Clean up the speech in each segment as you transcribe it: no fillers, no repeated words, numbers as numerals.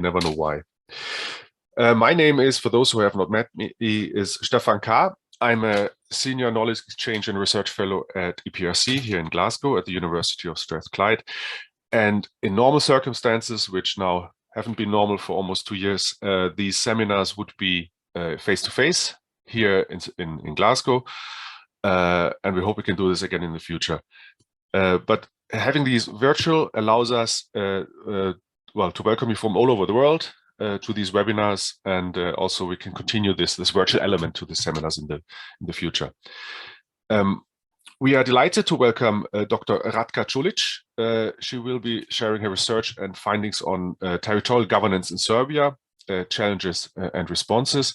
never know why. My name is, for those who have not met me, is Stefan K. I'm a Senior Knowledge Exchange and Research Fellow at EPRC here in Glasgow at the University of Strathclyde. And in normal circumstances, which now haven't been normal for almost 2 years, these seminars would be face-to-face here in Glasgow. And we hope we can do this again in the future. But having these virtual allows us well, to welcome you from all over the world to these webinars, and also we can continue this virtual element to the seminars in the future. We are delighted to welcome Dr. Ratka Čolić. She will be sharing her research and findings on territorial governance in Serbia, challenges and responses.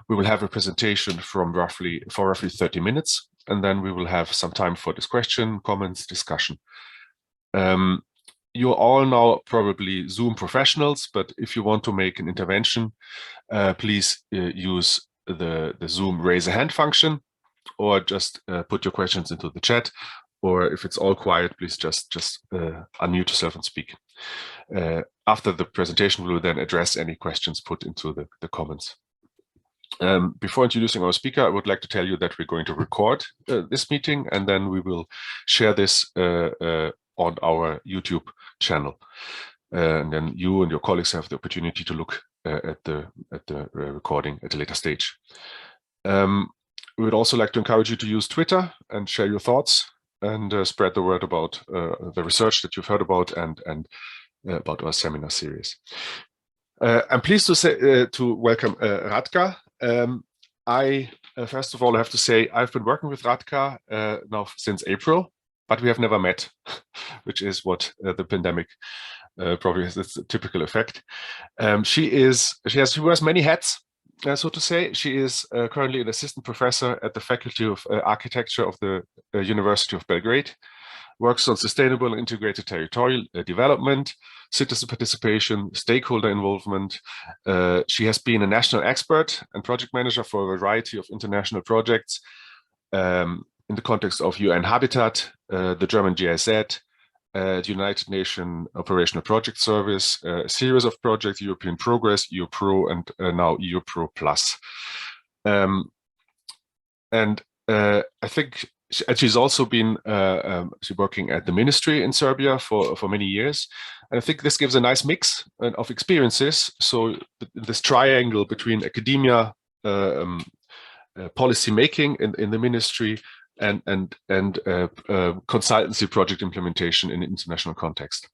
We will have a presentation for roughly 30 minutes, and then we will have some time for this question, comments, discussion. You're all now probably Zoom professionals, but if you want to make an intervention, please use the Zoom raise a hand function, or just put your questions into the chat, or if it's all quiet, please just unmute yourself and speak. After the presentation, we will then address any questions put into the comments. Before introducing our speaker, I would like to tell you that we're going to record this meeting, and then we will share this on our YouTube channel. And then you and your colleagues have the opportunity to look at the recording at a later stage. We would also like to encourage you to use Twitter and share your thoughts and spread the word about the research that you've heard about and about our seminar series. I'm pleased to welcome Ratka. First of all, I have to say I've been working with Ratka now since April, but we have never met, which is what the pandemic probably has its typical effect. She wears many hats, so to say. She is currently an assistant professor at the Faculty of Architecture of the University of Belgrade, works on sustainable and integrated territorial development, citizen participation, stakeholder involvement. She has been a national expert and project manager for a variety of international projects in the context of UN Habitat, the German GIZ, the United Nations Operational Project Service, a series of projects, European Progress, EUPRO, and now EUPRO Plus. I think she's also been working at the ministry in Serbia for many years. And I think this gives a nice mix of experiences. So this triangle between academia, policy making in the ministry, and consultancy project implementation in international context.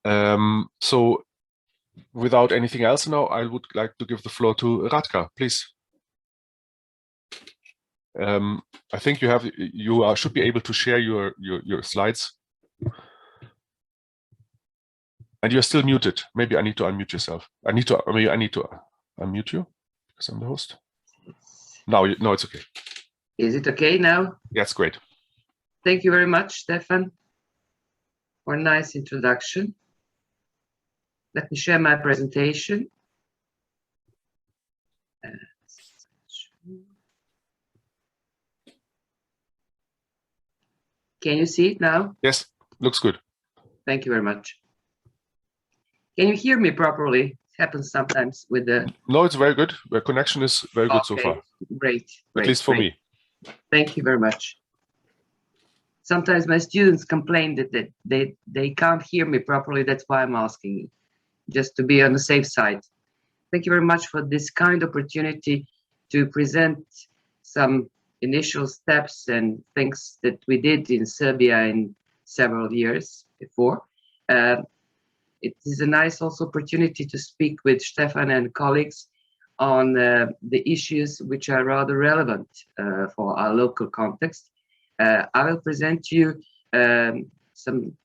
So without anything else now, I would like to give the floor to Ratka, please. I think you should be able to share your slides. And you're still muted. Maybe I need to unmute yourself. Maybe I need to unmute you because I'm the host. No, it's okay. Is it okay now? Yes, great. Thank you very much, Stefan, for a nice introduction. Let me share my presentation. Can you see it now? Yes, looks good. Thank you very much. Can you hear me properly? It happens sometimes with the... No, it's very good. The connection is very good so far. Great. At least for me. Thank you very much. Sometimes my students complain that they can't hear me properly. That's why I'm asking, just to be on the safe side. Thank you very much for this kind opportunity to present some initial steps and things that we did in Serbia in several years before. It is a nice also opportunity to speak with Stefan and colleagues on the issues which are rather relevant for our local context. I will present you some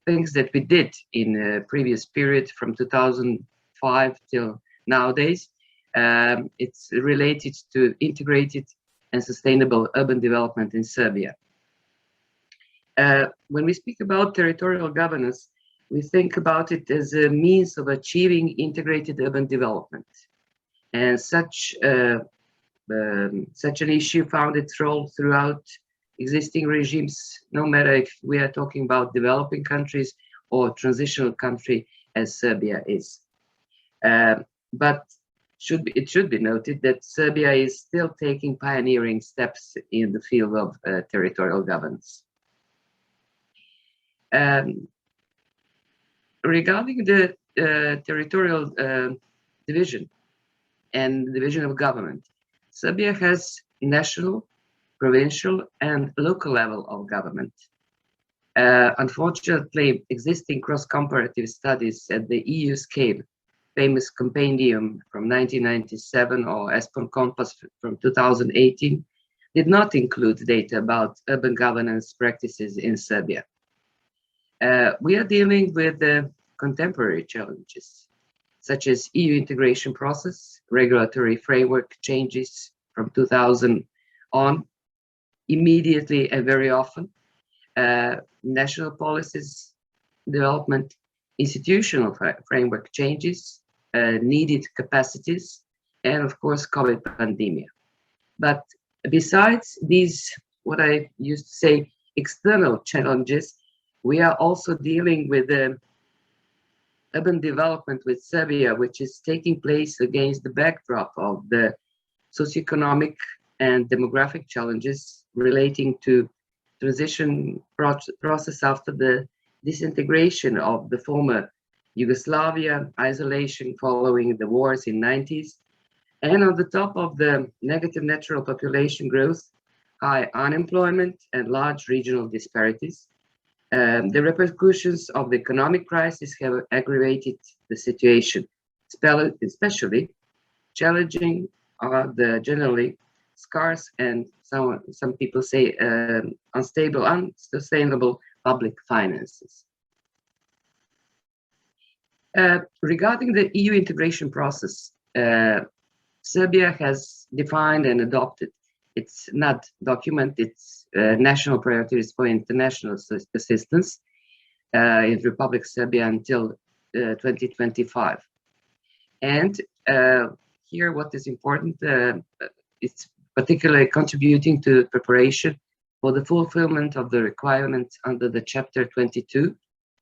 things that we did in a previous period from 2005 till nowadays. It's related to integrated and sustainable urban development in Serbia. When we speak about territorial governance, we think about it as a means of achieving integrated urban development. And such an issue found its role throughout existing regimes, no matter if we are talking about developing countries or transitional country as Serbia is. But it should be noted that Serbia is still taking pioneering steps in the field of territorial governance. Regarding the territorial division and division of government, Serbia has national, provincial, and local level of government. Unfortunately, existing cross-comparative studies at the EU scale, famous compendium from 1997 or encompasses from 2018, did not include data about urban governance practices in Serbia. We are dealing with contemporary challenges, such as EU integration process, regulatory framework changes from 2000 on, immediately and very often, national policies development, institutional framework changes, needed capacities, and of course, COVID pandemic. But besides these, what I used to say, external challenges, we are also dealing with the urban development with Serbia, which is taking place against the backdrop of the socioeconomic and demographic challenges relating to transition process after the disintegration of the former Yugoslavia, isolation following the wars in 90s, and on the top of the negative natural population growth, high unemployment, and large regional disparities. The repercussions of the economic crisis have aggravated the situation, especially challenging the generally scarce and some people say unstable, unsustainable public finances. Regarding the EU integration process, Serbia has defined and adopted, it's not document, it's national priorities for international assistance in Republic Serbia until 2025. And here what is important, it's particularly contributing to preparation for the fulfillment of the requirements under the Chapter 22,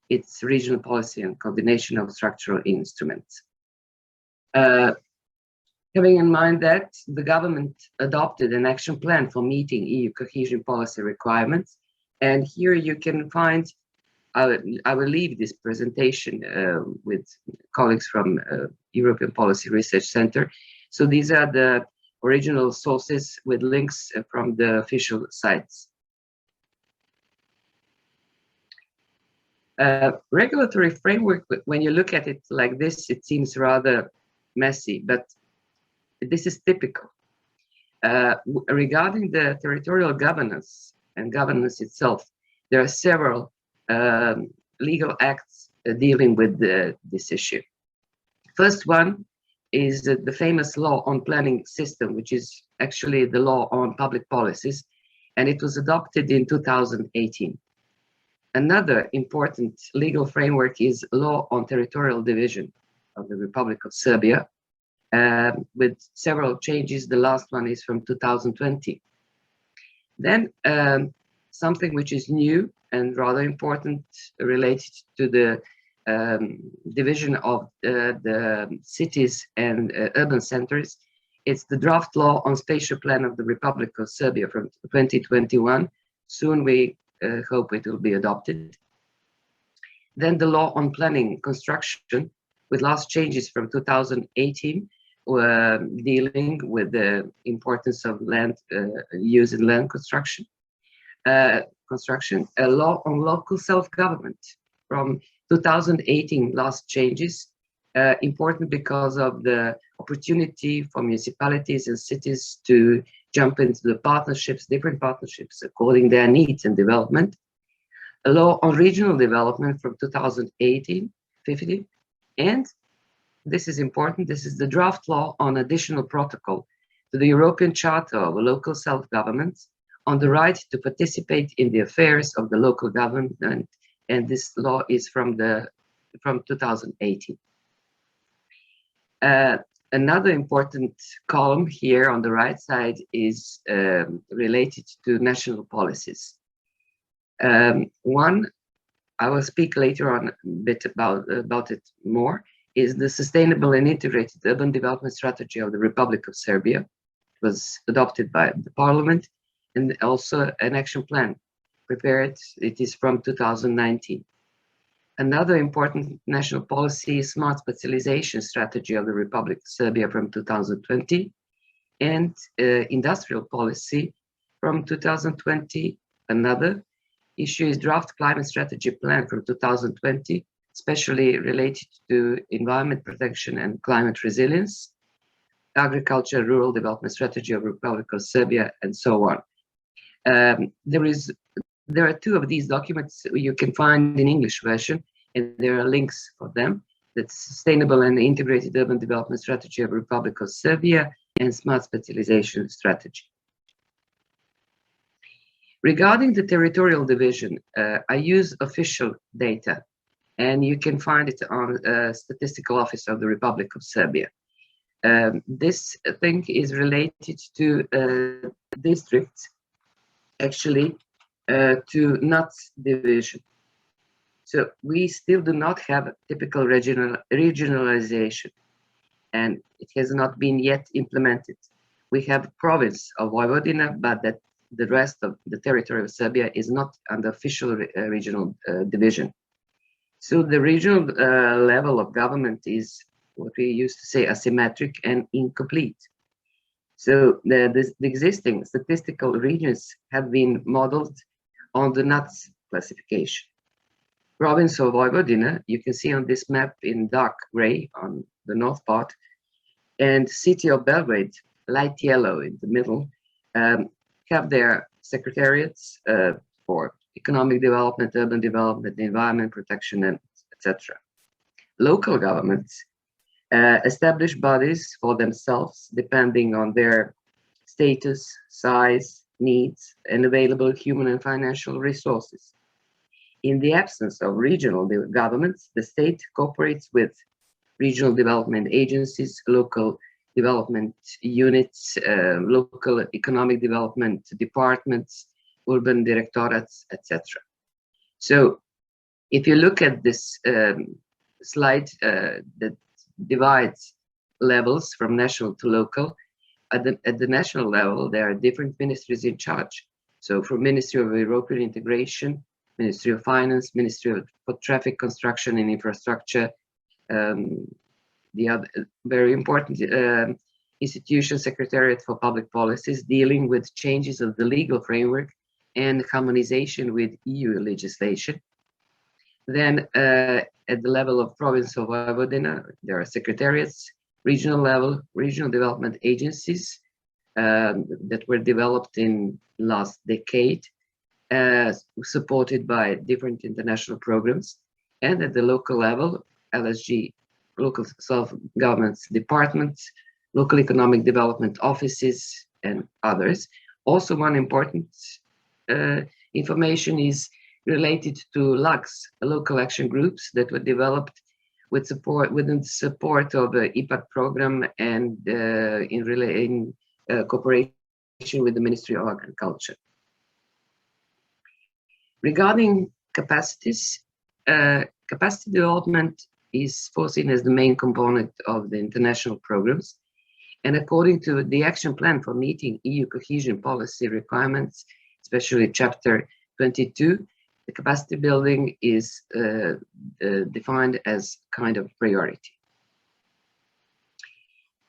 its regional policy and coordination of structural instruments. Having in mind that the government adopted an action plan for meeting EU cohesion policy requirements, and here you can find, I will leave this presentation with colleagues from European Policy Research Center. So these are the original sources with links from the official sites. Regulatory framework, when you look at it like this, it seems rather messy, but this is typical. Regarding the territorial governance and governance itself, there are several legal acts dealing with this issue. First one is the famous law on planning system, which is actually the law on public policies, and it was adopted in 2018. Another important legal framework is law on territorial division of the Republic of Serbia, with several changes. The last one is from 2020. Then something which is new and rather important related to the division of the cities and urban centers. It's the draft law on spatial plan of the Republic of Serbia from 2021. Soon we hope it will be adopted. Then the law on planning construction with last changes from 2018, dealing with the importance of land use in land construction. A law on local self-government from 2018, last changes, important because of the opportunity for municipalities and cities to jump into the partnerships, different partnerships according to their needs and development. A law on regional development from 2018, 50, and this is important, this is the draft law on additional protocol to the European Charter of Local Self-Government on the right to participate in the affairs of the local government, and this law is from 2018. Another important column here on the right side is related to national policies. One, I will speak later on a bit about it more, is the Sustainable and Integrated Urban Development Strategy of the Republic of Serbia. It was adopted by the Parliament, and also an action plan prepared. It is from 2019. Another important national policy is Smart Specialization Strategy of the Republic of Serbia from 2020, and industrial policy from 2020. Another issue is Draft Climate Strategy Plan from 2020, especially related to environment protection and climate resilience, Agriculture, Rural Development Strategy of the Republic of Serbia, and so on. There are two of these documents you can find in English version, and there are links for them. That's Sustainable and Integrated Urban Development Strategy of the Republic of Serbia and Smart Specialization Strategy. Regarding the Territorial Division, I use official data, and you can find it on Statistical Office of the Republic of Serbia. This thing is related to districts, actually, to not division. So we still do not have a typical regionalization, and it has not been yet implemented. We have province of Vojvodina, but that the rest of the territory of Serbia is not under official regional division. So the regional level of government is what we used to say asymmetric and incomplete. So the existing statistical regions have been modeled on the NUTS classification. Province of Vojvodina, you can see on this map in dark gray on the north part, and city of Belgrade, light yellow in the middle, have their secretariats for economic development, urban development, environment protection, and etc. Local governments establish bodies for themselves depending on their status, size, needs, and available human and financial resources. In the absence of regional governments, the state cooperates with regional development agencies, local development units, local economic development departments, urban directorates, etc. So if you look at this slide that divides levels from national to local, at the national level, there are different ministries in charge. So for Ministry of European Integration, Ministry of Finance, Ministry for Traffic, Construction and Infrastructure, the other very important institution, Secretariat for Public Policies, dealing with changes of the legal framework and harmonization with EU legislation. Then at the level of province of Vojvodina, there are secretariats, regional level, regional development agencies that were developed in last decade, supported by different international programs. And at the local level, LSG, local self-government departments, local economic development offices, and others. Also, one important information is related to LAGs, local action groups that were developed with support within the support of the EPRC program and in cooperation with the Ministry of Agriculture. Regarding capacities, capacity development is foreseen as the main component of the international programs. And according to the action plan for meeting EU cohesion policy requirements, especially Chapter 22, the capacity building is defined as kind of priority.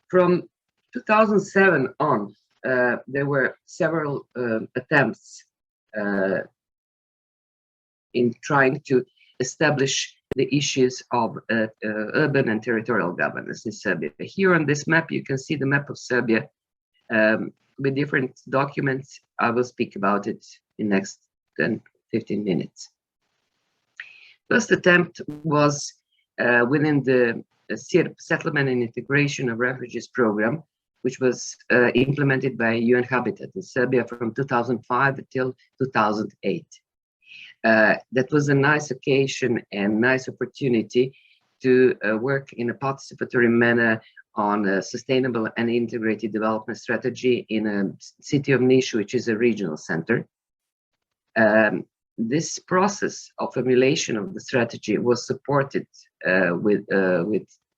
From 2007 on, there were several attempts in trying to establish the issues of urban and territorial governance in Serbia. Here on this map, you can see the map of Serbia with different documents. I will speak about it in next 10-15 minutes. First attempt was within the SIRP, Settlement and Integration of Refugees program, which was implemented by UN Habitat in Serbia from 2005 until 2008. That was a nice occasion and nice opportunity to work in a participatory manner on a sustainable and integrated development strategy in a city of Niš, which is a regional center. This process of formulation of the strategy was supported with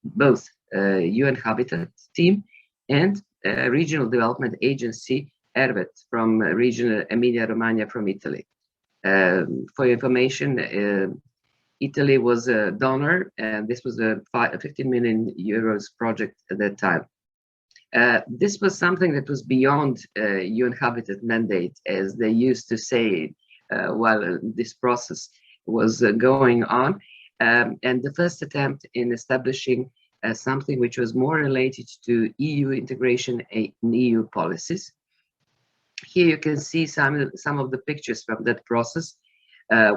both UN Habitat team and Regional Development Agency, ERVET, from region Emilia-Romagna from Italy. For your information, Italy was a donor, and this was a 15 million euros project at that time. This was something that was beyond UN Habitat mandate, as they used to say while this process was going on. And the first attempt in establishing something which was more related to EU integration and EU policies. Here you can see some of the pictures from that process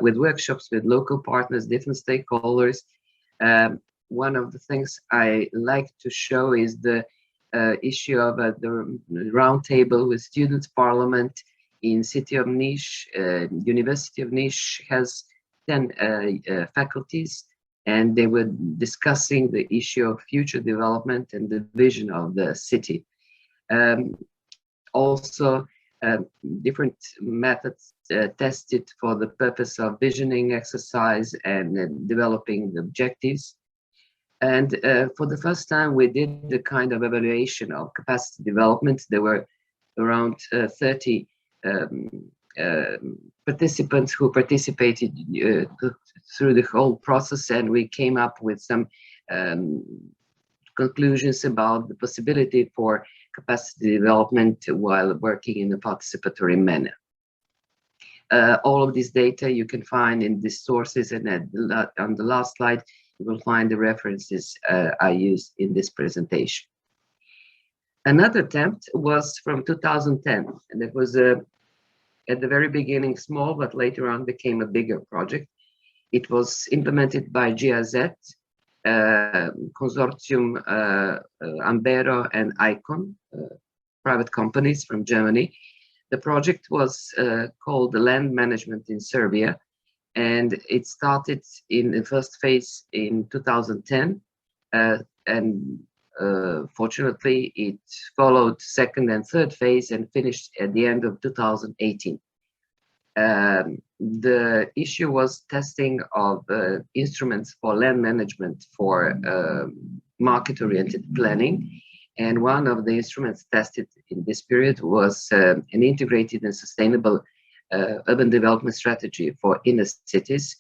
with workshops with local partners, different stakeholders. One of the things I like to show is the issue of the round table with students' parliament in city of Niš. University of Niš has 10 faculties, and they were discussing the issue of future development and the vision of the city. Also, different methods tested for the purpose of visioning exercise and developing the objectives. And for the first time, we did the kind of evaluation of capacity development. There were around 30 participants who participated through the whole process, and we came up with some conclusions about the possibility for capacity development while working in a participatory manner. All of this data you can find in these sources, and on the last slide, you will find the references I used in this presentation. Another attempt was from 2010, and it was at the very beginning small, but later on became a bigger project. It was implemented by GIZ, Consortium Ambero and Icon, private companies from Germany. The project was called the Land Management in Serbia, and it started in the first phase in 2010, and fortunately it followed second and third phase and finished at the end of 2018. The issue was testing of instruments for land management for market-oriented planning, and one of the instruments tested in this period was an integrated and sustainable urban development strategy for inner cities,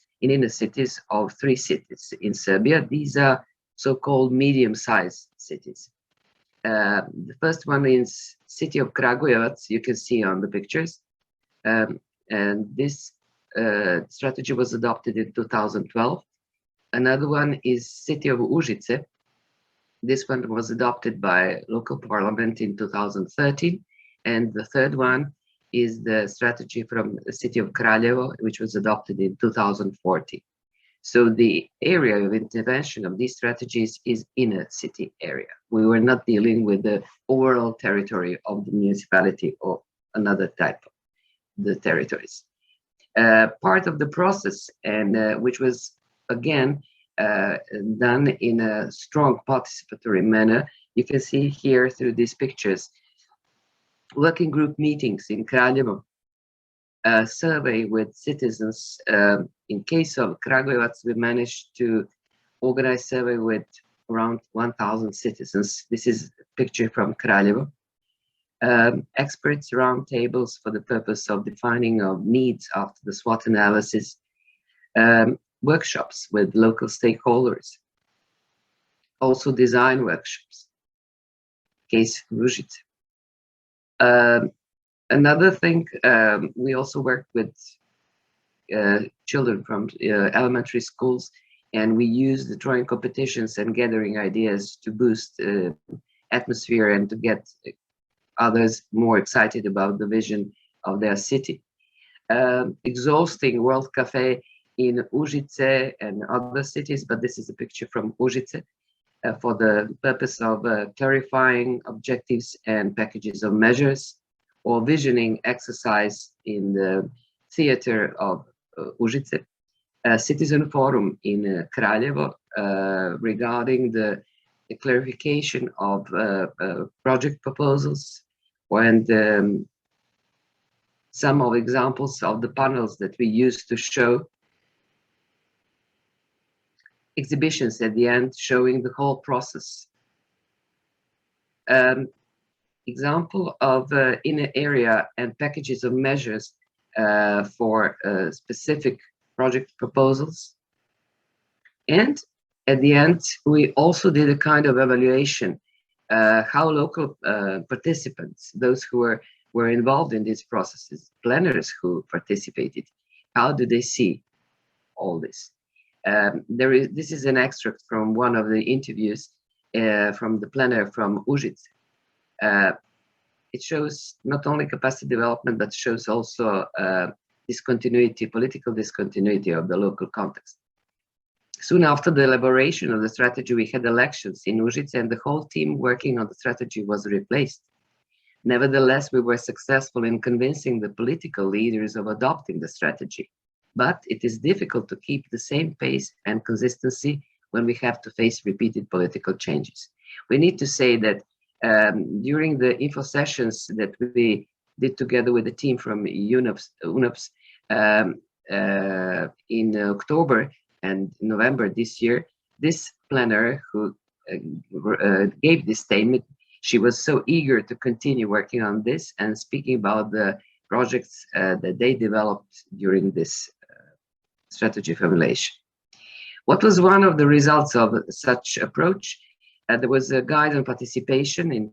of 3 cities in Serbia. These are so-called medium-sized cities. The first one is city of Kragujevac, you can see on the pictures. And this strategy was adopted in 2012. Another one is city of Užice. This one was adopted by local parliament in 2013. And the third one is the strategy from the city of Kraljevo, which was adopted in 2014. So the area of intervention of these strategies is inner city area. We were not dealing with the overall territory of the municipality or another type of the territories. Part of the process, and which was again done in a strong participatory manner, you can see here through these pictures, working group meetings in Kraljevo, a survey with citizens. In case of Kragujevac, we managed to organize survey with around 1,000 citizens. This is a picture from Kraljevo. Experts roundtables for the purpose of defining of needs after the SWOT analysis, workshops with local stakeholders, also design workshops, case Užice. Another thing, we also worked with children from elementary schools, and we used the drawing competitions and gathering ideas to boost atmosphere and to get others more excited about the vision of their city. Exhausting World Cafe in Užice and other cities, but this is a picture from Užice for the purpose of clarifying objectives and packages of measures, or visioning exercise in the theater of Užice. Citizen forum in Kraljevo regarding the clarification of project proposals, and some of examples of the panels that we used to show. exhibitions at the end showing the whole process. Example of in an area and packages of measures for specific project proposals. And at the end, we also did a kind of evaluation, how local participants, those who were involved in these processes, planners who participated, how do they see all this? This is an extract from one of the interviews from the planner from Užice. It shows not only capacity development, but shows also discontinuity, political discontinuity of the local context. Soon after the elaboration of the strategy, we had elections in Užice, and the whole team working on the strategy was replaced. Nevertheless, we were successful in convincing the political leaders of adopting the strategy. But it is difficult to keep the same pace and consistency when we have to face repeated political changes. We need to say that during the info sessions that we did together with the team from UNOPS in October and November this year, this planner who gave this statement, she was so eager to continue working on this and speaking about the projects that they developed during this strategy formulation. What was one of the results of such approach? There was a guide on participation in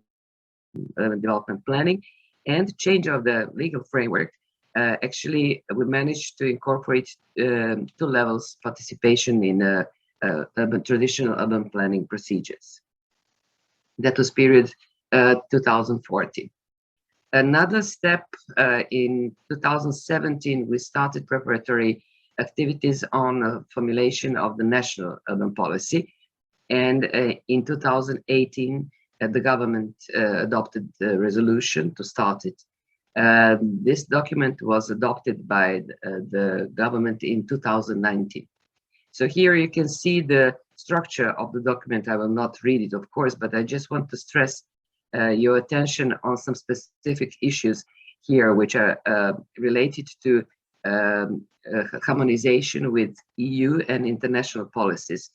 development planning and change of the legal framework. Actually, we managed to incorporate 2 levels participation in traditional urban planning procedures. That was period 2014. Another step in 2017, we started preparatory activities on formulation of the national urban policy. And in 2018, the government adopted the resolution to start it. This document was adopted by the government in 2019. So here you can see the structure of the document. I will not read it, of course, but I just want to stress your attention on some specific issues here, which are related to harmonization with EU and international policies.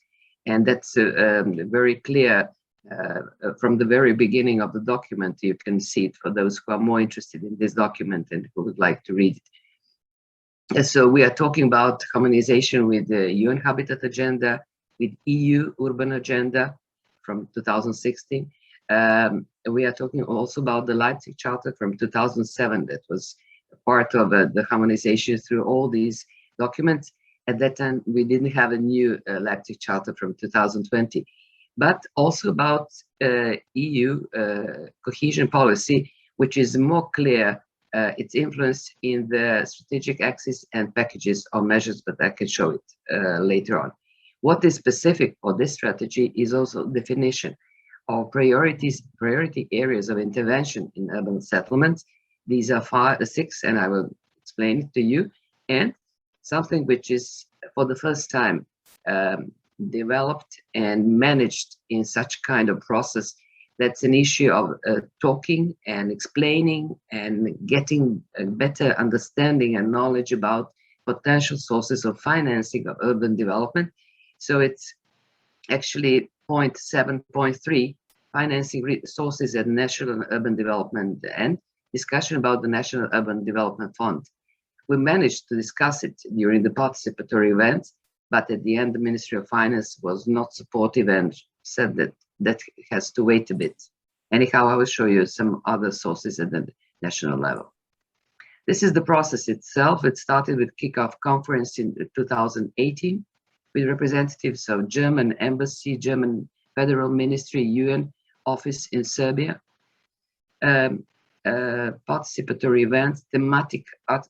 And that's very clear from the very beginning of the document. You can see it for those who are more interested in this document and who would like to read it. So we are talking about harmonization with the UN Habitat Agenda, with EU Urban Agenda from 2016. We are talking also about the Leipzig Charter from 2007 that was part of the harmonization through all these documents. At that time, we didn't have a new Leipzig Charter from 2020, but also about EU cohesion policy, which is more clear its influence in the strategic axis and packages of measures, but I can show it later on. What is specific for this strategy is also definition of priority areas of intervention in urban settlements. These are 6, and I will explain it to you. And something which is for the first time developed and managed in such kind of process, that's an issue of talking and explaining and getting a better understanding and knowledge about potential sources of financing of urban development. So it's actually point 7.3, financing sources at national and urban development, and discussion about the National Urban Development Fund. We managed to discuss it during the participatory events, but at the end, the Ministry of Finance was not supportive and said that that has to wait a bit. Anyhow, I will show you some other sources at the national level. This is the process itself. It started with kickoff conference in 2018 with representatives of German embassy, German Federal Ministry, UN office in Serbia. Participatory events, thematic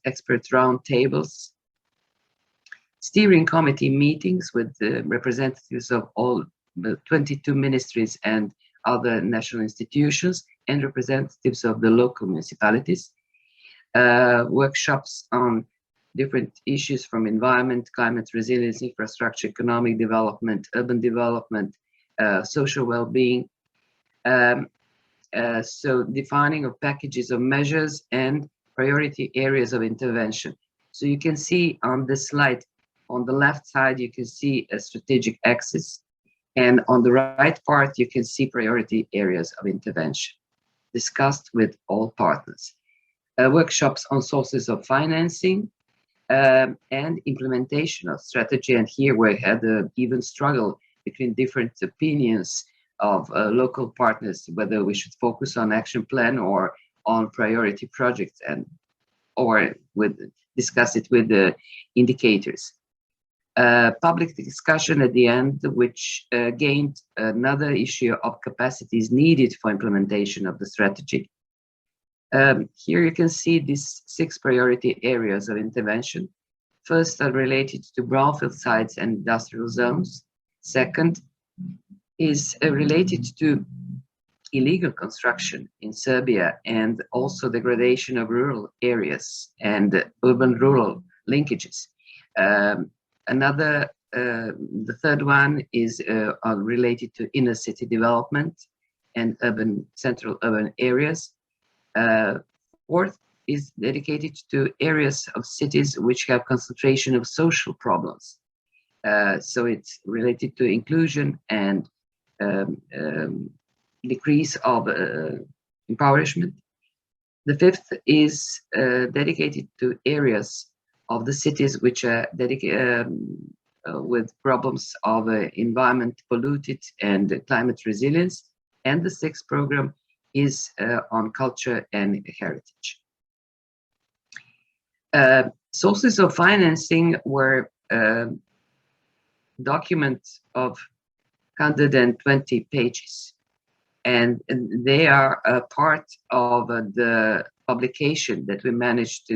expert roundtables, steering committee meetings with the representatives of all the 22 ministries and other national institutions and representatives of the local municipalities, workshops on different issues from environment, climate resilience, infrastructure, economic development, urban development, social well-being. So defining of packages of measures and priority areas of intervention. So you can see on this slide On the left side, you can see a strategic axis, and on the right part, you can see priority areas of intervention discussed with all partners. Workshops on sources of financing and implementation of strategy. And here we had an even struggle between different opinions of local partners, whether we should focus on action plan or on priority projects, and or discuss it with the indicators. Public discussion at the end, which gained another issue of capacities needed for implementation of the strategy. Here you can see these 6 priority areas of intervention. First are related to brownfield sites and industrial zones. Second is related to illegal construction in Serbia and also degradation of rural areas and urban-rural linkages. The third one is related to inner city development and central urban areas. Fourth is dedicated to areas of cities which have concentration of social problems. So it's related to inclusion and decrease of impoverishment. The fifth is dedicated to areas of the cities which are with problems of environment polluted and climate resilience. And the sixth program is on culture and heritage. Sources of financing were documents of 120 pages, and they are a part of the publication that we managed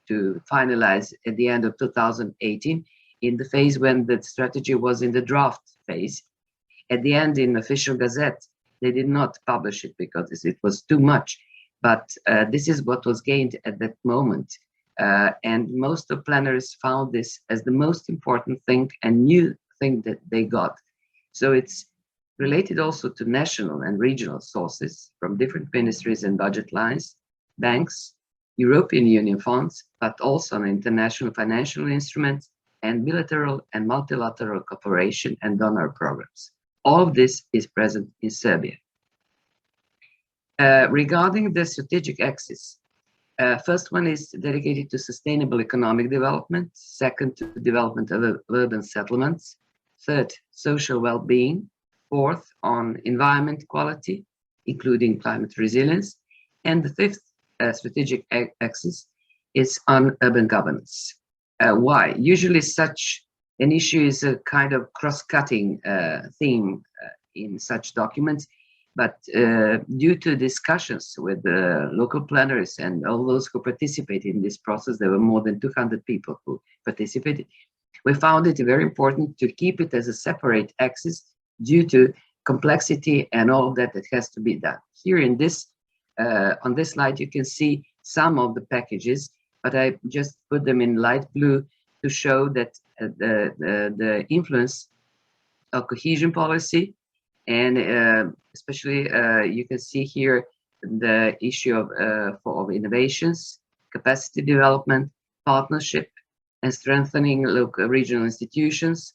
to finalize at the end of 2018, in the phase when the strategy was in the draft phase. At the end, in Official Gazette, they did not publish it because it was too much, but this is what was gained at that moment. And most of planners found this as the most important thing and new thing that they got. So it's related also to national and regional sources from different ministries and budget lines, banks, European Union funds, but also on international financial instruments and bilateral and multilateral cooperation and donor programs. All of this is present in Serbia. Regarding the strategic axis, first one is dedicated to sustainable economic development, second to the development of urban settlements, third, social well-being, fourth, on environment quality, including climate resilience, and the fifth strategic axis is on urban governance. Why? Usually such an issue is a kind of cross-cutting theme in such documents, but due to discussions with local planners and all those who participated in this process, there were more than 200 people who participated. We found it very important to keep it as a separate axis due to complexity and all that has to be done. Here in this, on this slide, you can see some of the packages, but I just put them in light blue to show that the influence of cohesion policy, and especially you can see here the issue of innovations, capacity development, partnership, and strengthening local regional institutions,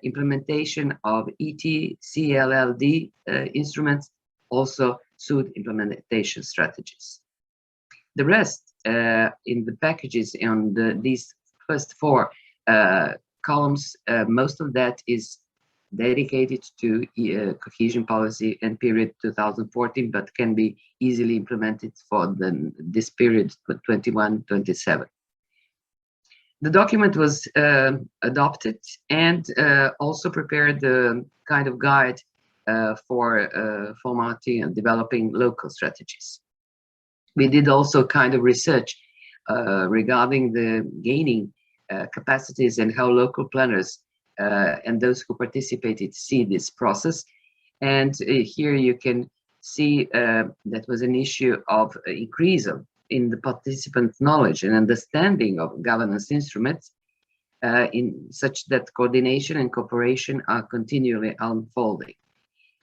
implementation of ET-CLLD instruments, also SUD implementation strategies. The rest in the packages on these first four columns, most of that is dedicated to cohesion policy and period 2014, but can be easily implemented for this period, 21-27. The document was adopted and also prepared the kind of guide for formatting and developing local strategies. We did also kind of research regarding the gaining capacities and how local planners and those who participated see this process. And here you can see that was an issue of increase in the participant knowledge and understanding of governance instruments in such that coordination and cooperation are continually unfolding.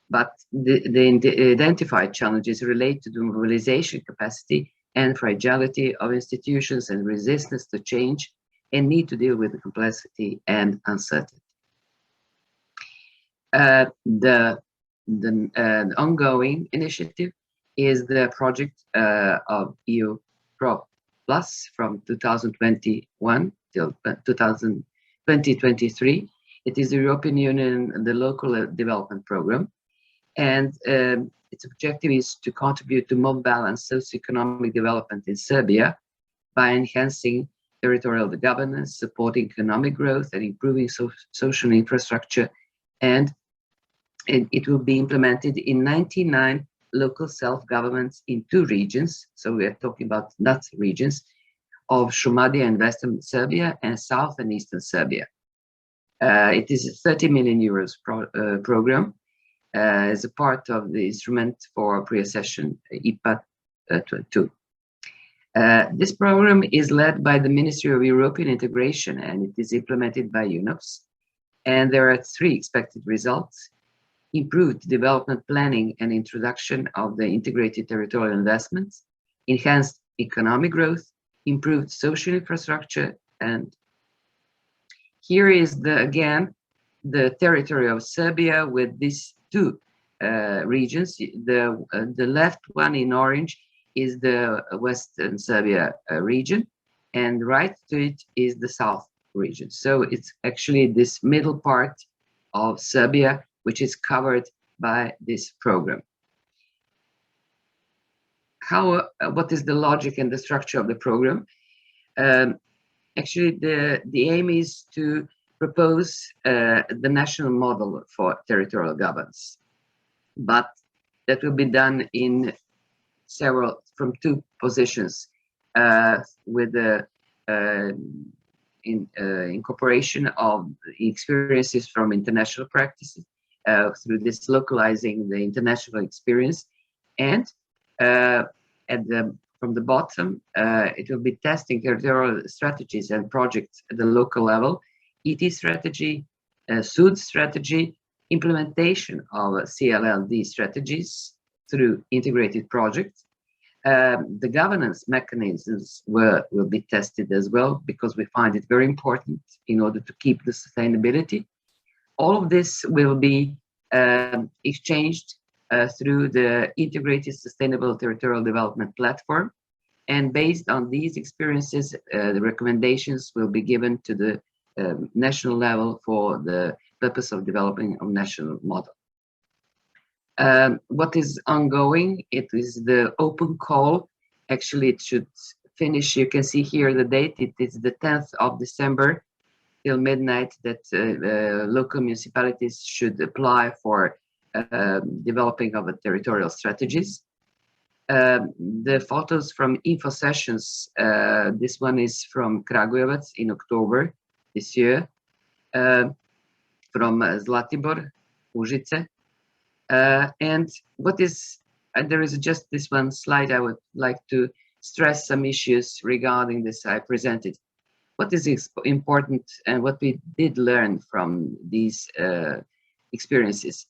But the identified challenges relate to the mobilization capacity and fragility of institutions and resistance to change, and need to deal with the complexity and uncertainty. The ongoing initiative is the project of EU Pro Plus from 2021 till 2023. It is the European Union, the local development program, and its objective is to contribute to more balanced socioeconomic development in Serbia by enhancing territorial governance, supporting economic growth, and improving social infrastructure. And it will be implemented in 99 local self-governments in 2 regions. So we are talking about NUTS regions of Šumadija and Western Serbia and South and Eastern Serbia. It is a 30 million euros program as a part of the instrument for pre-accession IPA 2. This program is led by the Ministry of European Integration, and it is implemented by UNOPS. And there are 3 expected results: improved development planning and introduction of the integrated territorial investments, enhanced economic growth, improved social infrastructure. And here is again the territory of Serbia with these 2 regions. The left one in orange is the Western Serbia region, and right to it is the South region. So it's actually this middle part of Serbia which is covered by this program. What is the logic and the structure of the program? Actually, the aim is to propose the national model for territorial governance, but that will be done in from 2 positions, with the incorporation of experiences from international practices through this localizing the international experience, and from the bottom, it will be testing territorial strategies and projects at the local level, ET strategy, SUD strategy, implementation of CLLD strategies through integrated projects. The governance mechanisms will be tested as well, because we find it very important in order to keep the sustainability. All of this will be exchanged through the Integrated Sustainable Territorial Development Platform. And based on these experiences, the recommendations will be given to the national level for the purpose of developing a national model. What is ongoing? It is the open call. Actually, it should finish. You can see here the date. It is the 10th of December till midnight that local municipalities should apply for developing of territorial strategies. The photos from info sessions, this one is from Kragujevac in October this year, from Zlatibor, Užice. And there is just this one slide I would like to stress some issues regarding this I presented. What is important and what we did learn from these experiences?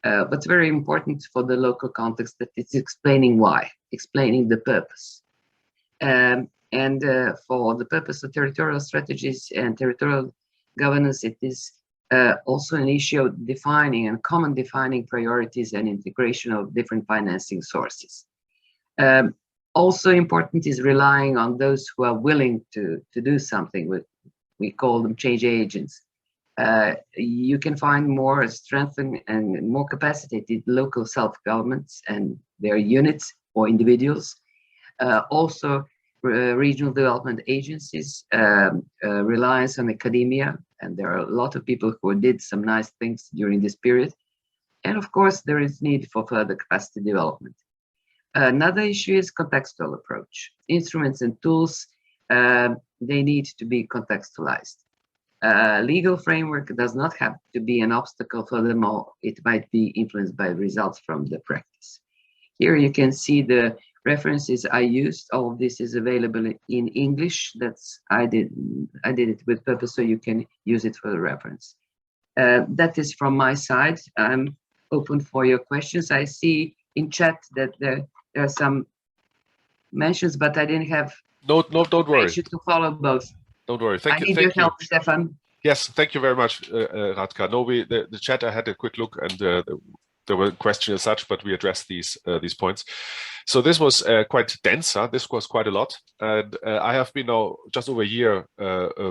What's very important for the local context, that it's explaining why, explaining the purpose. And for the purpose of territorial strategies and territorial governance, it is also an issue of defining and common defining priorities and integration of different financing sources. Also important is relying on those who are willing to do something. We call them change agents. You can find more strengthened and more capacitated local self-governments and their units or individuals. Also, regional development agencies, reliance on academia, and there are a lot of people who did some nice things during this period. And of course, there is need for further capacity development. Another issue is contextual approach. Instruments and tools, they need to be contextualized. Legal framework does not have to be an obstacle for them all. It might be influenced by results from the practice. Here you can see the references I used. All of this is available in English. I did it with purpose, so you can use it for the reference. That is from my side. I'm open for your questions. I see in chat that there are some mentions, but I didn't have no, don't worry. To follow both. Don't worry. Thank you. I need your help, Stefan. Yes, thank you very much, Ratka. No, the chat, I had a quick look, and there were questions as such, but we addressed these points. So this was quite dense. This was quite a lot, and I have been now just over a year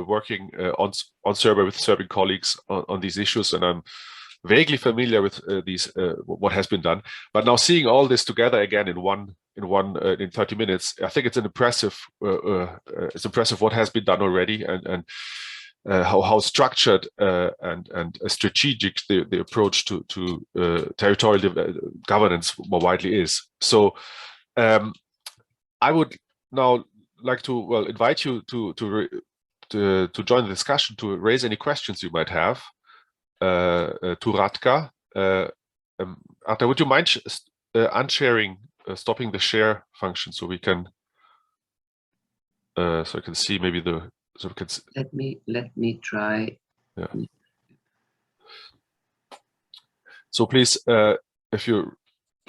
working on Serbia with Serbian colleagues on these issues, and I'm vaguely familiar with what has been done. But now seeing all this together again in 30 minutes, I think it's an impressive. It's impressive what has been done already, and how structured and strategic the approach to territorial governance more widely is. So I would now like to invite you to join the discussion, to raise any questions you might have to Ratka. Ratka, would you mind unsharing, stopping the share function so we can so I can see maybe the. So we can. Let me try. Yeah. So please, if you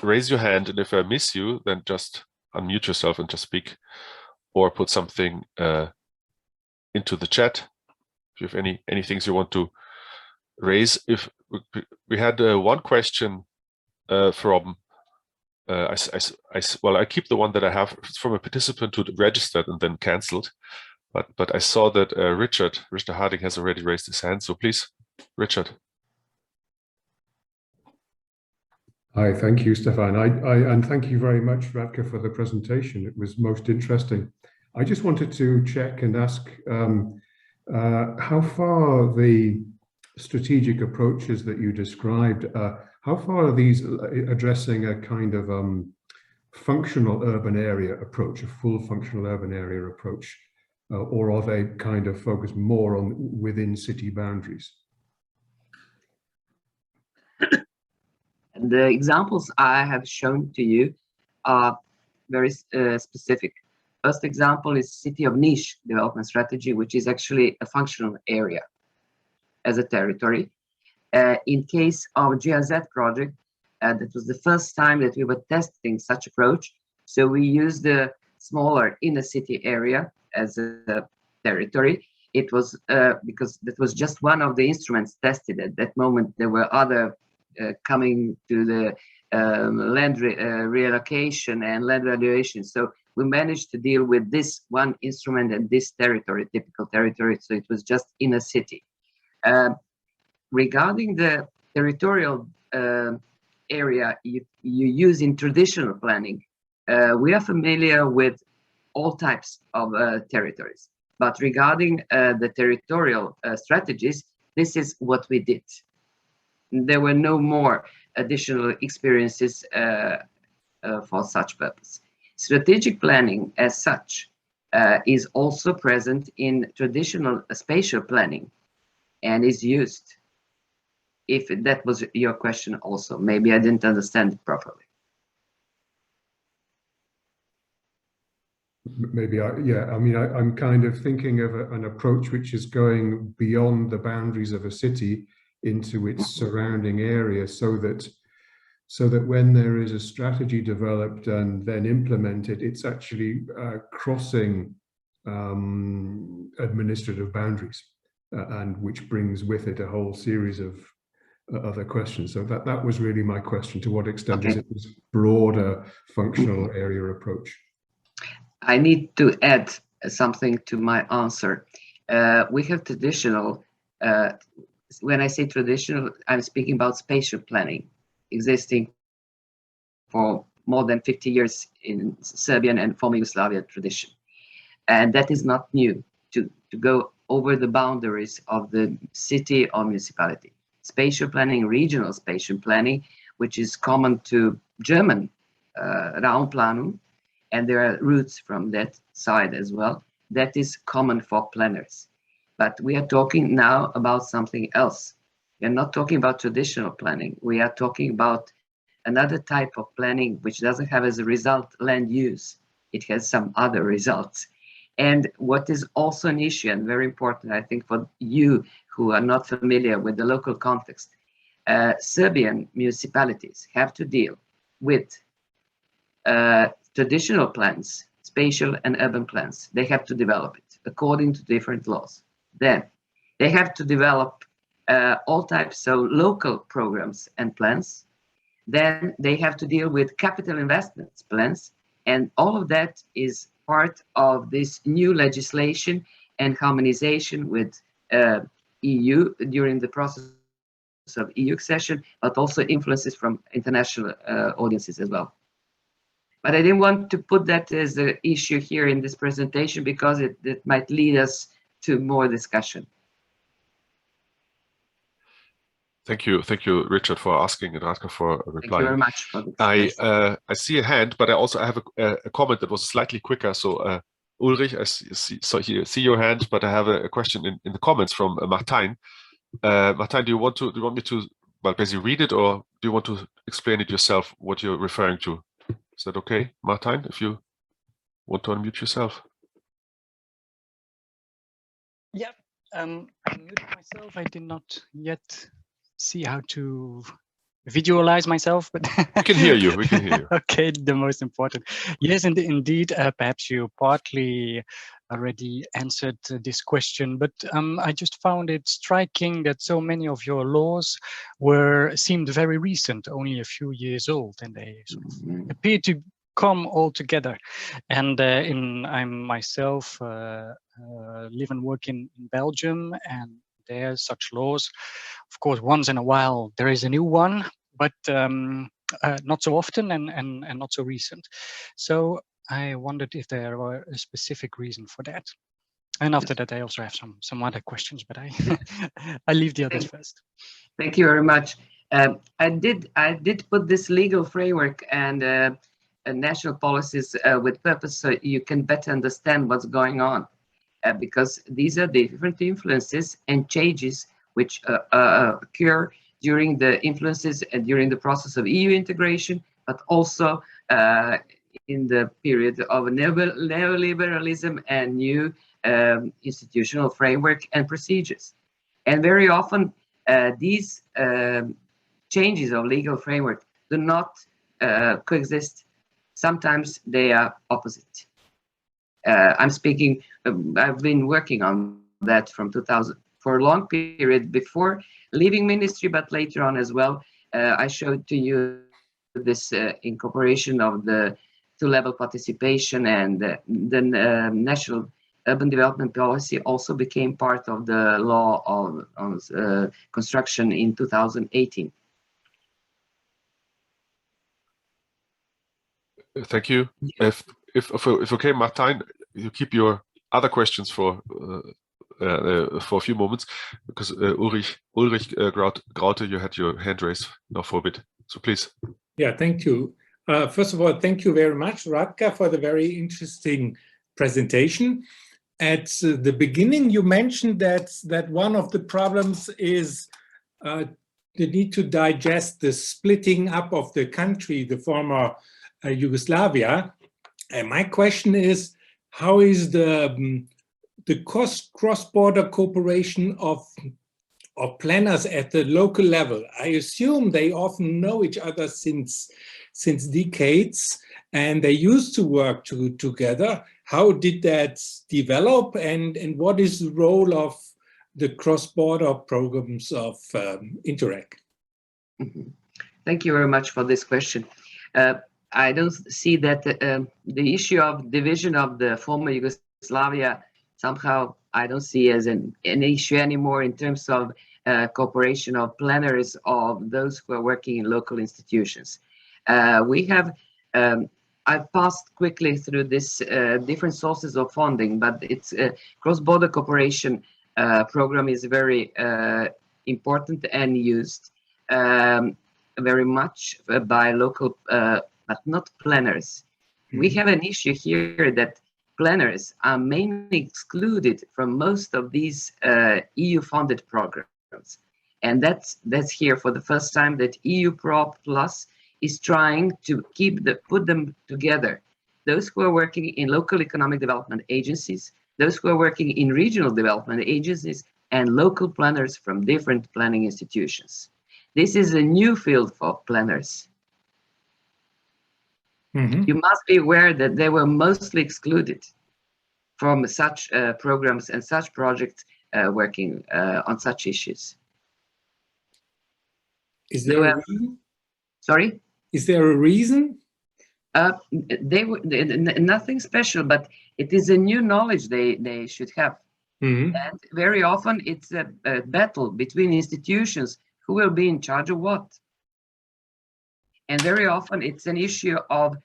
raise your hand, and if I miss you, then just unmute yourself and just speak, or put something into the chat. If you have any things you want to raise. If we had one question from. I keep the one that I have from a participant who registered and then cancelled. But I saw that Richard Harding has already raised his hand. So please, Richard. Hi, thank you, Stefan. And thank you very much, Ratka, for the presentation. It was most interesting. I just wanted to check and ask how far the strategic approaches that you described, how far are these addressing a kind of functional urban area approach, a full functional urban area approach? Or are they kind of focused more on within city boundaries? The examples I have shown to you are very specific. First example is City of Niš development strategy, which is actually a functional area as a territory. In case of GIZ project, that was the first time that we were testing such approach. So we used the smaller inner city area as a territory. It was because that was just one of the instruments tested at that moment. There were other coming to the land reallocation and land valuation. So we managed to deal with this one instrument and this territory, typical territory. So it was just in a city. Regarding the territorial area you use in traditional planning, we are familiar with all types of territories. But regarding the territorial strategies, this is what we did. There were no more additional experiences for such purpose. Strategic planning as such is also present in traditional spatial planning and is used. If that was your question also, maybe I didn't understand it properly. Maybe I mean, I'm kind of thinking of an approach which is going beyond the boundaries of a city into its surrounding area, so that when there is a strategy developed and then implemented, it's actually crossing administrative boundaries, and which brings with it a whole series of other questions. So that was really my question: to what extent is it this broader functional area approach? I need to add something to my answer. We have traditional, when I say traditional, I'm speaking about spatial planning, existing for more than 50 years in Serbian and former Yugoslavia tradition. And that is not new, to go over the boundaries of the city or municipality. Spatial planning, regional spatial planning, which is common to German Raumplanung, and there are roots from that side as well. That is common for planners. But we are talking now about something else. We are not talking about traditional planning. We are talking about another type of planning which doesn't have as a result land use. It has some other results. And what is also an issue and very important, I think, for you who are not familiar with the local context, Serbian municipalities have to deal with traditional plans, spatial and urban plans. They have to develop it. according to different laws. Then they have to develop all types of local programs and plans. Then they have to deal with capital investments plans, and all of that is part of this new legislation and harmonization with EU during the process of EU accession, but also influences from international audiences as well. But I didn't want to put that as an issue here in this presentation because it might lead us to more discussion. Thank you, Richard, for asking, and Ratka for replying. Thank you very much for the I see a hand, but I also have a comment that was slightly quicker. So Ulrich, I see your hand, but I have a question in the comments from Martijn. Martijn, do you want me to, well, basically read it, or do you want to explain it yourself, what you're referring to? Is that okay, Martijn, if you want to unmute yourself? Yeah, I muted myself. I did not yet see how to visualize myself, but we can hear you. We can hear you. Okay, the most important. Yes, indeed. Perhaps you partly already answered this question, but I just found it striking that so many of your laws seemed very recent, only a few years old, and they sort of appear to come all together. And I'm myself live and work in Belgium, and there's such laws. Of course, once in a while there is a new one, but not so often and not so recent. So I wondered if there were a specific reason for that. And after that, I also have some other questions, but I leave the others first. Thank you very much. I did put this legal framework and national policies with purpose so you can better understand what's going on, because these are the different influences and changes which occur during the influences and during the process of EU integration, but also in the period of neoliberalism and new institutional framework and procedures. And very often these changes of legal framework do not coexist. Sometimes they are opposite. I'm speaking, I've been working on that from 2000 for a long period before leaving ministry, but later on as well. I showed to you this incorporation of the two-level participation, and the national urban development policy also became part of the law of construction in 2018. Thank you. If okay, Martijn, you keep your other questions for a few moments, because Ulrich Graute, you had your hand raised now for a bit. So please. Yeah, thank you. First of all, thank you very much, Ratka, for the very interesting presentation. At the beginning, you mentioned that one of the problems is the need to digest the splitting up of the country, the former Yugoslavia. And my question is, how is the cross-border cooperation of planners at the local level? I assume they often know each other since decades, and they used to work together. How did that develop, and what is the role of the cross-border programs of Interreg? Thank you very much for this question. I don't see that the issue of division of the former Yugoslavia somehow I don't see as an issue anymore in terms of cooperation of planners of those who are working in local institutions. I've passed quickly through this different sources of funding, but it's cross-border cooperation program is very important and used very much by local, but not planners. Mm-hmm. We have an issue here that planners are mainly excluded from most of these EU-funded programs, and that's here for the first time that EU Pro Plus is trying to put them together. Those who are working in local economic development agencies, those who are working in regional development agencies, and local planners from different planning institutions. This is a new field for planners. Mm-hmm. You must be aware that they were mostly excluded. from such programs and such projects working on such issues. Is there a reason? Sorry? Is there a reason? They were nothing special, but it is a new knowledge they should have. Mm-hmm. And very often it's a battle between institutions who will be in charge of what. And very often it's an issue of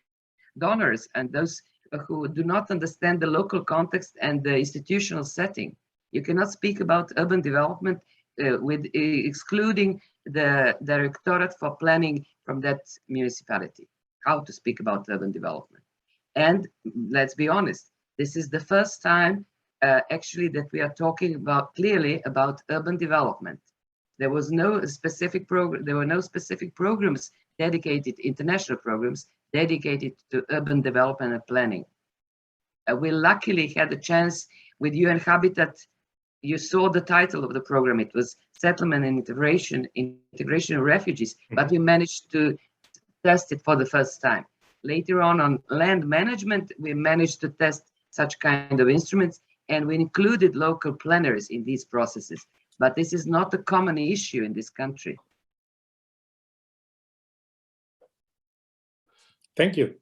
donors and those who do not understand the local context and the institutional setting. You cannot speak about urban development with excluding the Directorate for Planning from that municipality. How to speak about urban development. And let's be honest, this is the first time actually that we are talking about clearly about urban development. There was no specific program, there were no specific programs dedicated, international programs dedicated to urban development and planning. We luckily had a chance with UN Habitat. You saw the title of the program. It was Settlement and Integration of Refugees, but we managed to test it for the first time. Later on land management, we managed to test such kind of instruments, and we included local planners in these processes. But this is not a common issue in this country. Thank you.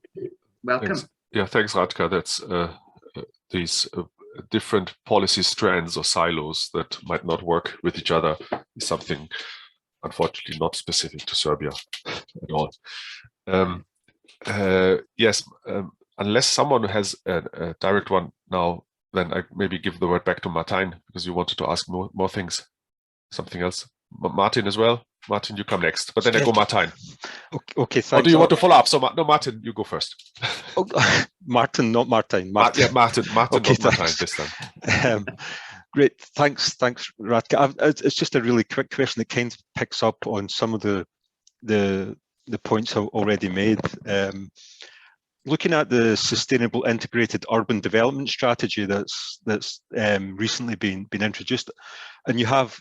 Welcome. Thanks. Yeah, thanks, Ratka. That's these different policy strands or silos that might not work with each other is something, unfortunately, not specific to Serbia at all. Yes, unless someone has a direct one now, then I maybe give the word back to Martijn, because you wanted to ask more things, something else. Martin as well. Martin, you come next, but then I go Martijn. Okay, thanks. Or do you want to follow up? So no, Martin, you go first. Oh, Martin, not Martijn. Yeah, Martin, okay, not Martijn this time. Great, thanks, Ratka. It's just a really quick question that kind of picks up on some of the points I've already made. Looking at the sustainable integrated urban development strategy that's recently been introduced, and you have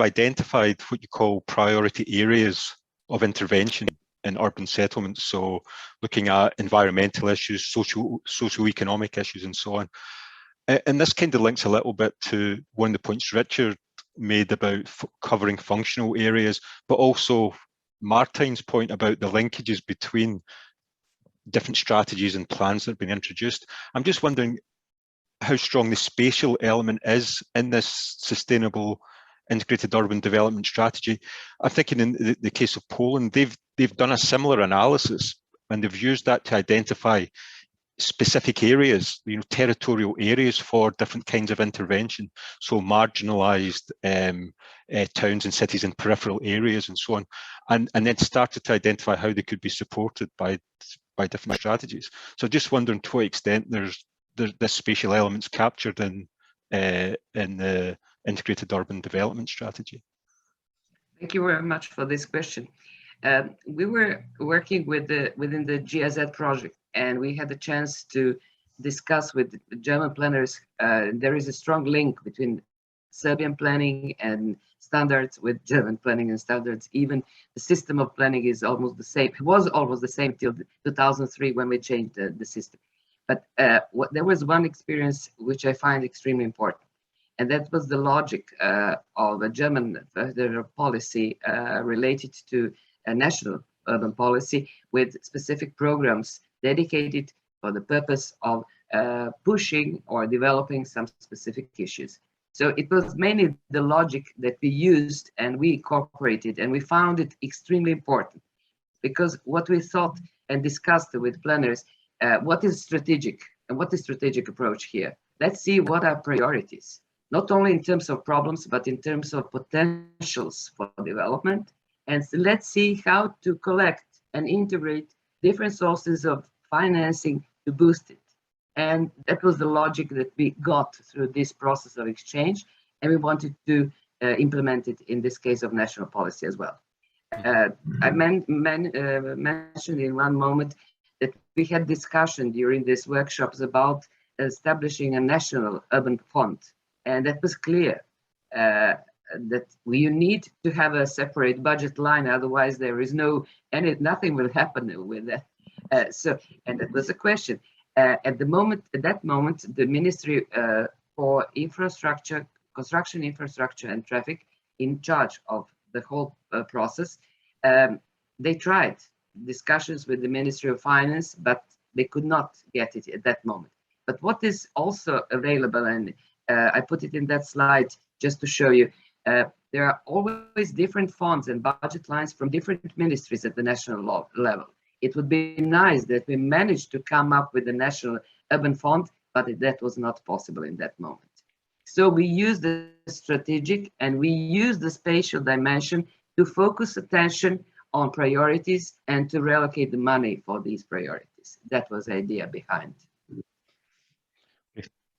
identified what you call priority areas of intervention in urban settlements. So looking at environmental issues, socio-economic issues, and so on. And this kind of links a little bit to one of the points Richard made about covering functional areas, but also Martijn's point about the linkages between different strategies and plans that have been introduced. I'm just wondering how strong the spatial element is in this sustainable integrated urban development strategy. I'm thinking in the case of Poland, they've done a similar analysis, and they've used that to identify specific areas, territorial areas for different kinds of intervention. So marginalized towns and cities in peripheral areas and so on, and then started to identify how they could be supported by different strategies. So just wondering to what extent there's this spatial elements captured in the integrated urban development strategy. Thank you very much for this question. We were working within the GIZ project, and we had the chance to discuss with German planners. There is a strong link between Serbian planning and standards with German planning and standards. Even the system of planning is almost the same. It was almost the same till 2003 when we changed the system. But there was one experience which I find extremely important, and that was the logic of a German federal policy related to a national urban policy with specific programs dedicated for the purpose of pushing or developing some specific issues. So it was mainly the logic that we used and we incorporated, and we found it extremely important, because what we thought and discussed with planners, what is strategic and what is strategic approach here? Let's see what are priorities, not only in terms of problems, but in terms of potentials for development. And so let's see how to collect and integrate different sources of financing to boost it. And that was the logic that we got through this process of exchange, and we wanted to implement it in this case of national policy as well. I mentioned in one moment that we had discussion during these workshops about establishing a national urban fund, and that was clear that we need to have a separate budget line, otherwise there is nothing will happen with that. And that was a question. At that moment, the Ministry for Infrastructure, Construction, Infrastructure and Traffic, in charge of the whole process, they tried discussions with the Ministry of Finance, but they could not get it at that moment. But what is also available, and I put it in that slide just to show you, there are always different funds and budget lines from different ministries at the national level. It would be nice that we managed to come up with the National Urban Fund, but that was not possible in that moment. So we use the strategic and we use the spatial dimension to focus attention on priorities and to reallocate the money for these priorities. That was the idea behind.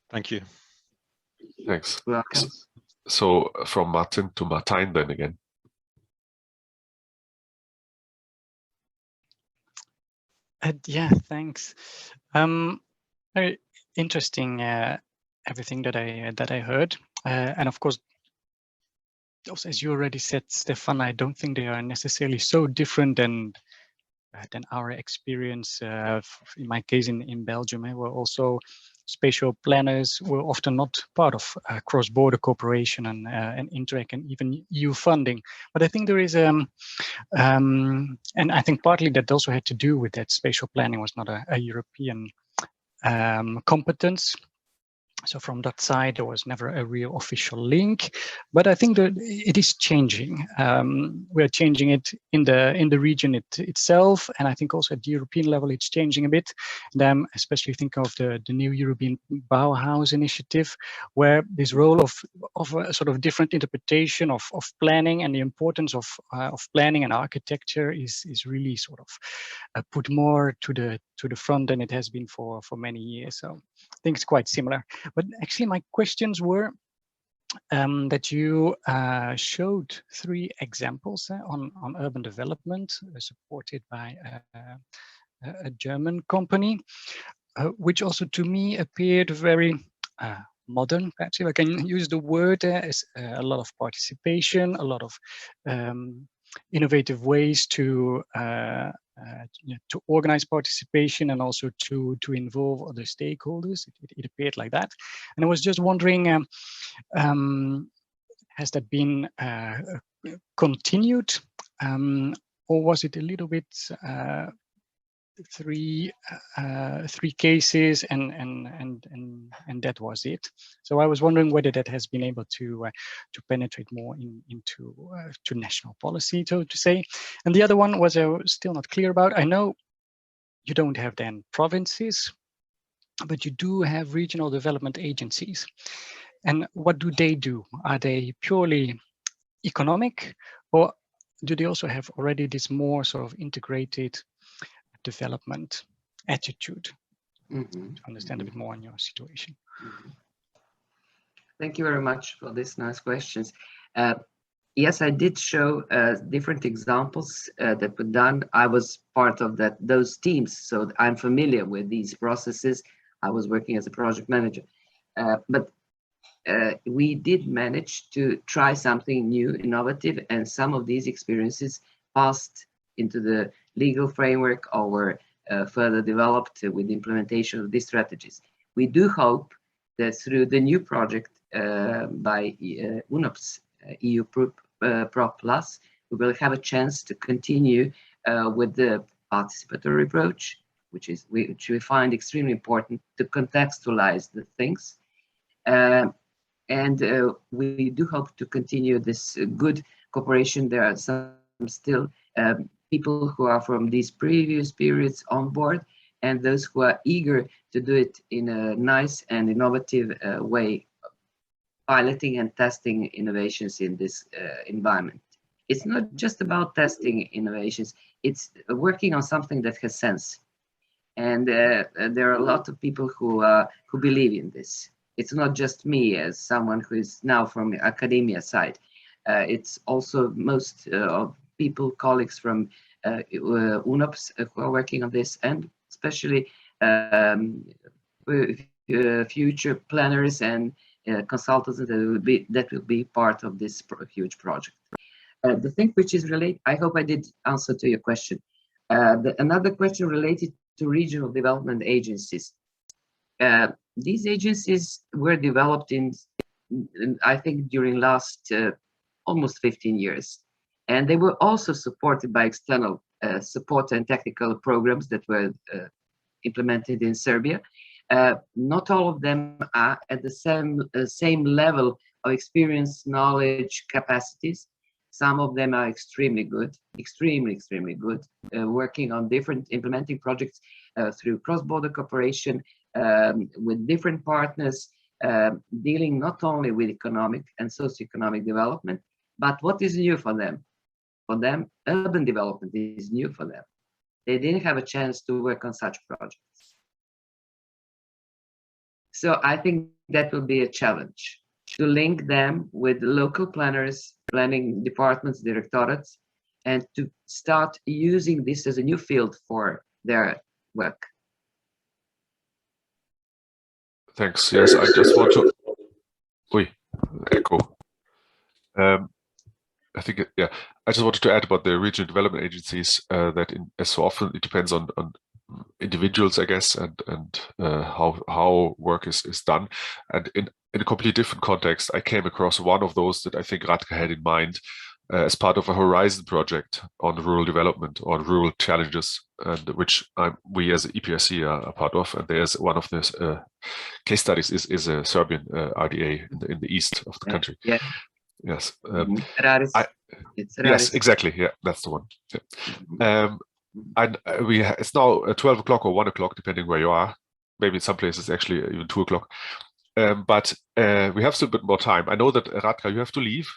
Thank you. Thanks. Welcome. So from Martin to Martijn then again. Yeah, thanks. Very interesting, everything that I heard, and of course, also, as you already said, Stefan, I don't think they are necessarily so different than our experience. In my case, in Belgium, where also spatial planners were often not part of cross-border cooperation and Interreg and even EU funding. But I think there is, and I think partly that also had to do with that spatial planning was not a European competence. So from that side, there was never a real official link, but I think that it is changing. We're changing it in the region itself, and I think also at the European level, it's changing a bit. And I'm especially thinking of the new European Bauhaus initiative, where this role of a sort of different interpretation of planning and the importance of planning and architecture is really sort of put more to the front than it has been for many years. So I think it's quite similar. But actually, my questions were that you showed 3 examples on urban development supported by a German company, which also to me appeared very modern, perhaps if I can use the word, as a lot of participation, a lot of innovative ways to organize participation and also to involve other stakeholders. It appeared like that, and I was just wondering, has that been continued, or was it a little bit 3 cases and that was it? So I was wondering whether that has been able to penetrate more into to national policy, so to say. And the other one was I was still not clear about. I know you don't have then provinces, but you do have regional development agencies. And what do they do? Are they purely economic, or do they also have already this more sort of integrated development attitude? To understand a bit more on your situation. Thank you very much for these nice questions. Yes, I did show different examples that were done. I was part of those teams, so I'm familiar with these processes. I was working as a project manager, but we did manage to try something new, innovative, and some of these experiences passed into the legal framework or were further developed with the implementation of these strategies. We do hope that through the new project by UNOPS, EU Prop Plus, we will have a chance to continue with the participatory approach, which we find extremely important to contextualize the things. And we do hope to continue this good cooperation. There are some still people who are from these previous periods on board, and those who are eager to do it in a nice and innovative way, piloting and testing innovations in this environment. It's not just about testing innovations, it's working on something that has sense. And there are a lot of people who believe in this. It's not just me as someone who is now from the academia side. It's also most of people, colleagues from UNOPS who are working on this, and especially future planners and consultants that will be part of this huge project. The thing which is related, I hope I did answer to your question. Another question related to regional development agencies. These agencies were developed I think, during last almost 15 years. And they were also supported by external support and technical programs that were implemented in Serbia. Not all of them are at the same level of experience, knowledge, capacities. Some of them are extremely good, extremely good, working on different implementing projects through cross-border cooperation with different partners, dealing not only with economic and socioeconomic development, but what is new for them? For them, urban development is new for them. They didn't have a chance to work on such projects. So I think that will be a challenge, to link them with local planners, planning departments, directorates, and to start using this as a new field for their work. Thanks. Yes, I just want to echo. I think, yeah, I just wanted to add about the regional development agencies that as so often it depends on individuals, I guess, and how work is done. And in a completely different context, I came across one of those that I think Ratka had in mind as part of a Horizon project on rural development, on rural challenges, and which we as EPRC are a part of. And there's one of the case studies is a Serbian RDA in the east of the country. Yeah. Yes. Yes, exactly. Yeah, that's the one. Yeah. And it's now 12 o'clock or 1 o'clock, depending where you are. Maybe in some places actually even 2 o'clock. But we have still a bit more time. I know that Ratka, you have to leave.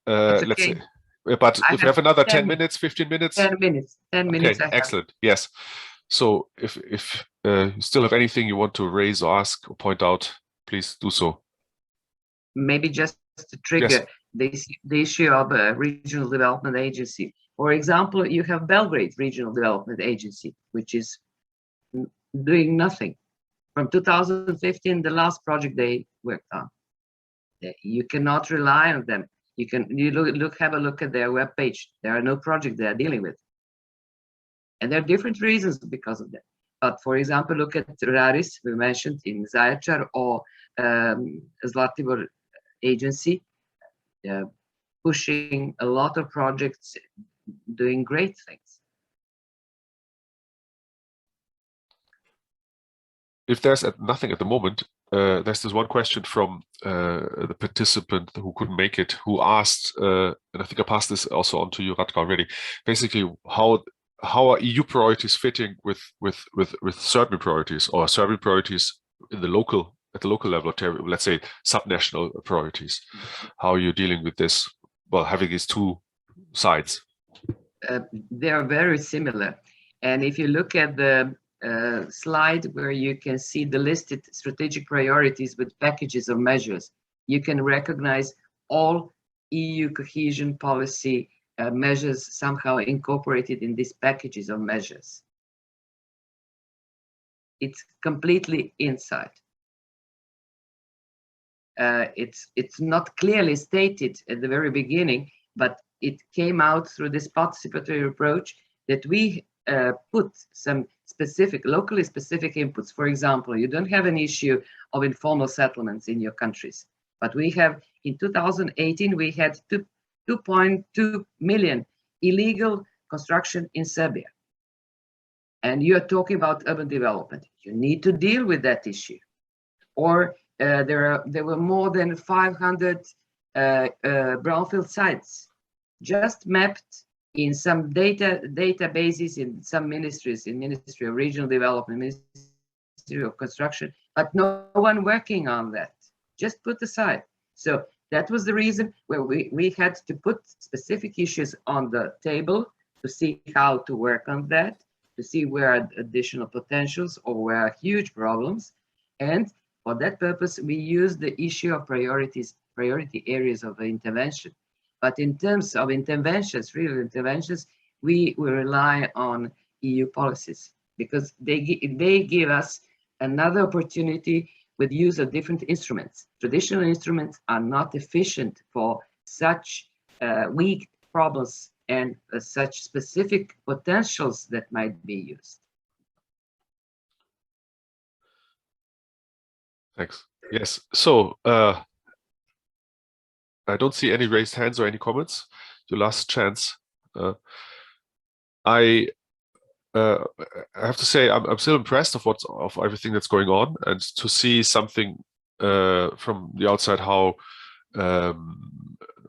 Let's say, but if you have another 10 minutes, 15 minutes. 10 minutes. 10 minutes. Okay, excellent. Yes. So if you still have anything you want to raise or ask or point out, please do so. Maybe just to trigger the issue of a regional development agency. For example, you have Belgrade Regional Development Agency, which is doing nothing. From 2015, the last project they worked on. You cannot rely on them. Have a look at their webpage. There are no projects they are dealing with. And there are different reasons because of that. But for example, look at Raris, we mentioned in Zaječar, or Zlatibor agency, pushing a lot of projects, doing great things. If there's nothing at the moment, there's this one question from the participant who couldn't make it, who asked, and I think I passed this also on to you, Ratka, already. Basically, how are EU priorities fitting with Serbian priorities, or Serbian priorities in the local level, let's say subnational priorities? How are you dealing with this? Well, having these two sides. They are very similar, and if you look at the slide where you can see the listed strategic priorities with packages of measures, you can recognize all EU cohesion policy measures somehow incorporated in these packages of measures. It's completely inside. It's not clearly stated at the very beginning, but it came out through this participatory approach that we put some locally specific inputs. For example, you don't have an issue of informal settlements in your countries, but we have, in 2018, we had 2.2 million illegal construction in Serbia. And you're talking about urban development. You need to deal with that issue. Or there were more than 500 brownfield sites just mapped in some databases in some ministries, in Ministry of Regional Development, Ministry of Construction, but no one working on that, just put aside. So that was the reason where we had to put specific issues on the table to see how to work on that, to see where are additional potentials or where are huge problems. And for that purpose, we use the issue of priority areas of intervention. But in terms of interventions, real interventions, we will rely on EU policies because they give us another opportunity with use of different instruments. Traditional instruments are not efficient for such weak problems and such specific potentials that might be used. Thanks. Yes. So I don't see any raised hands or any comments. Your last chance. I have to say I'm still impressed of everything that's going on, and to see something from the outside, how I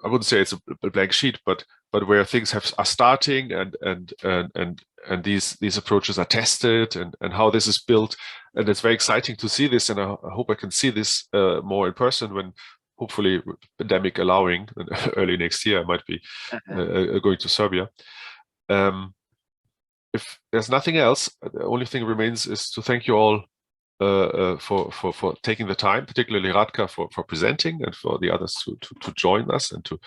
wouldn't say it's a blank sheet, but where things are starting, and these approaches are tested, and how this is built, and it's very exciting to see this. And I hope I can see this more in person when, hopefully, pandemic allowing, early next year I might be going to Serbia. If there's nothing else, the only thing remains is to thank you all for taking the time, particularly Ratka for presenting, and for the others to join us and to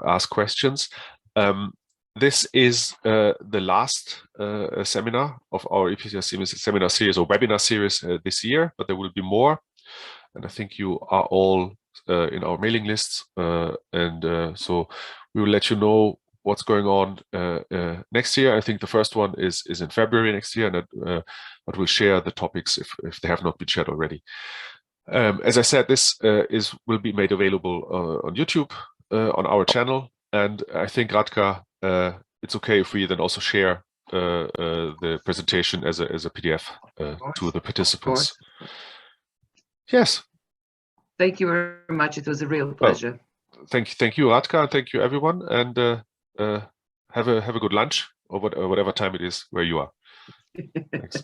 ask questions. This is the last seminar of our EPRC seminar series or webinar series this year, but there will be more. And I think you are all in our mailing lists, so we will let you know what's going on next year. I think the first one is in February next year, and but we'll share the topics if they have not been shared already. As I said, this will be made available on YouTube on our channel, and I think, Ratka, it's okay if we then also share the presentation as a PDF to the participants. Yes. Thank you very much. It was a real pleasure. Well, thank you, Ratka, and thank you, everyone, and have a good lunch, or whatever time it is where you are. Thanks.